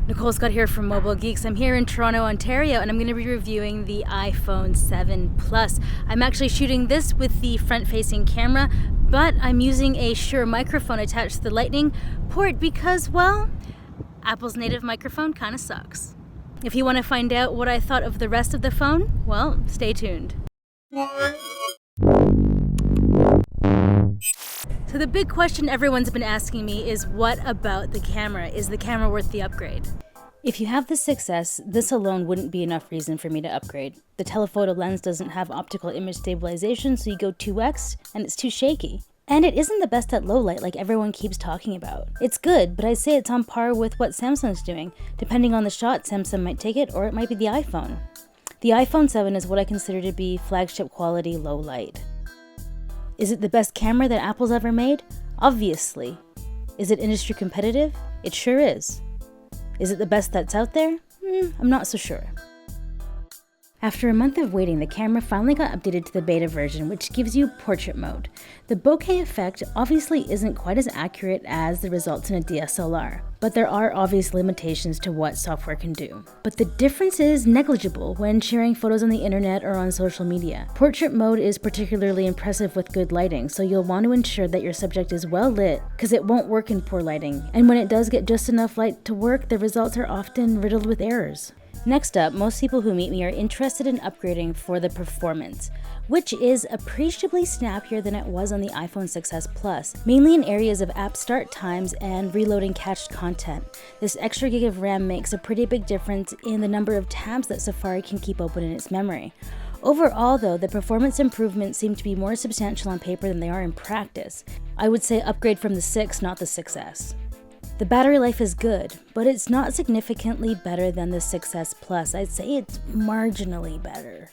Nicole Scott here from Mobile Geeks. I'm here in Toronto, Ontario, and I'm going to be reviewing the iPhone 7 Plus. I'm actually shooting this with the front-facing camera, but I'm using a Shure microphone attached to the Lightning port because, well, Apple's native microphone kind of sucks. If you want to find out what I thought of the rest of the phone, well, stay tuned. So the big question everyone's been asking me is, what about the camera? Is the camera worth the upgrade? If you have the 6S, this alone wouldn't be enough reason for me to upgrade. The telephoto lens doesn't have optical image stabilization, so you go 2x and it's too shaky. And it isn't the best at low light like everyone keeps talking about. It's good, but I'd say it's on par with what Samsung's doing. Depending on the shot, Samsung might take it, or it might be the iPhone. The iPhone 7 is what I consider to be flagship quality low light. Is it the best camera that Apple's ever made? Obviously. Is it industry competitive? It sure is. Is it the best that's out there? I'm not so sure. After a month of waiting, the camera finally got updated to the beta version, which gives you portrait mode. The bokeh effect obviously isn't quite as accurate as the results in a DSLR, but there are obvious limitations to what software can do. But the difference is negligible when sharing photos on the internet or on social media. Portrait mode is particularly impressive with good lighting, so you'll want to ensure that your subject is well lit, because it won't work in poor lighting. And when it does get just enough light to work, the results are often riddled with errors. Next up, most people who meet me are interested in upgrading for the performance, which is appreciably snappier than it was on the iPhone 6s Plus, mainly in areas of app start times and reloading cached content. This extra gig of RAM makes a pretty big difference in the number of tabs that Safari can keep open in its memory. Overall though, the performance improvements seem to be more substantial on paper than they are in practice. I would say upgrade from the 6, not the 6s. The battery life is good, but it's not significantly better than the 6S Plus. I'd say it's marginally better.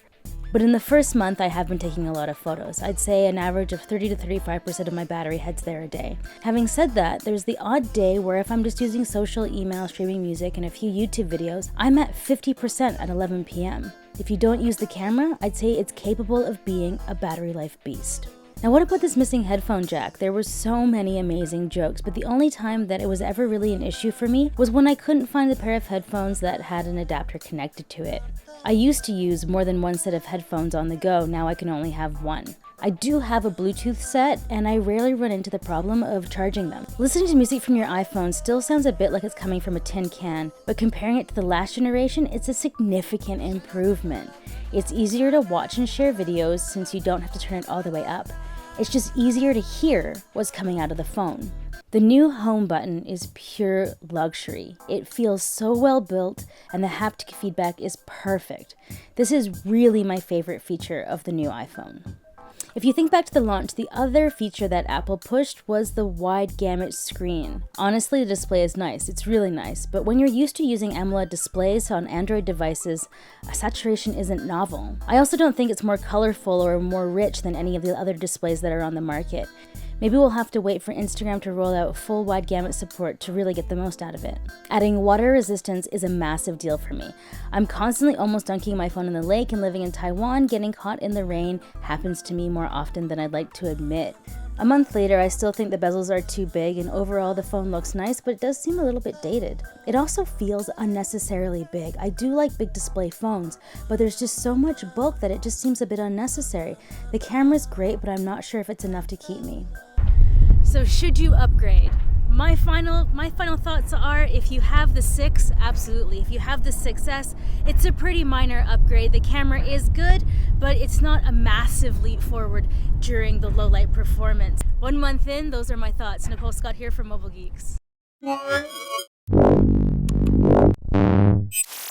But in the first month, I have been taking a lot of photos. I'd say an average of 30 to 35% of my battery heads there a day. Having said that, there's the odd day where if I'm just using social, email, streaming music, and a few YouTube videos, I'm at 50% at 11 p.m. If you don't use the camera, I'd say it's capable of being a battery life beast. Now what about this missing headphone jack? There were so many amazing jokes, but the only time that it was ever really an issue for me was when I couldn't find a pair of headphones that had an adapter connected to it. I used to use more than one set of headphones on the go, now I can only have one. I do have a Bluetooth set, and I rarely run into the problem of charging them. Listening to music from your iPhone still sounds a bit like it's coming from a tin can, but comparing it to the last generation, it's a significant improvement. It's easier to watch and share videos since you don't have to turn it all the way up. It's just easier to hear what's coming out of the phone. The new home button is pure luxury. It feels so well built and the haptic feedback is perfect. This is really my favorite feature of the new iPhone. If you think back to the launch, the other feature that Apple pushed was the wide gamut screen. Honestly, the display is nice, it's really nice, but when you're used to using AMOLED displays on Android devices, saturation isn't novel. I also don't think it's more colorful or more rich than any of the other displays that are on the market. Maybe we'll have to wait for Instagram to roll out full wide gamut support to really get the most out of it. Adding water resistance is a massive deal for me. I'm constantly almost dunking my phone in the lake, and living in Taiwan, getting caught in the rain happens to me more often than I'd like to admit. A month later, I still think the bezels are too big, and overall the phone looks nice, but it does seem a little bit dated. It also feels unnecessarily big. I do like big display phones, but there's just so much bulk that it just seems a bit unnecessary. The camera's great, but I'm not sure if it's enough to keep me. So should you upgrade? My final thoughts are, if you have the 6, absolutely. If you have the 6S, it's a pretty minor upgrade. The camera is good, but it's not a massive leap forward during the low light performance. 1 month in, those are my thoughts. Nicole Scott here from Mobile Geeks.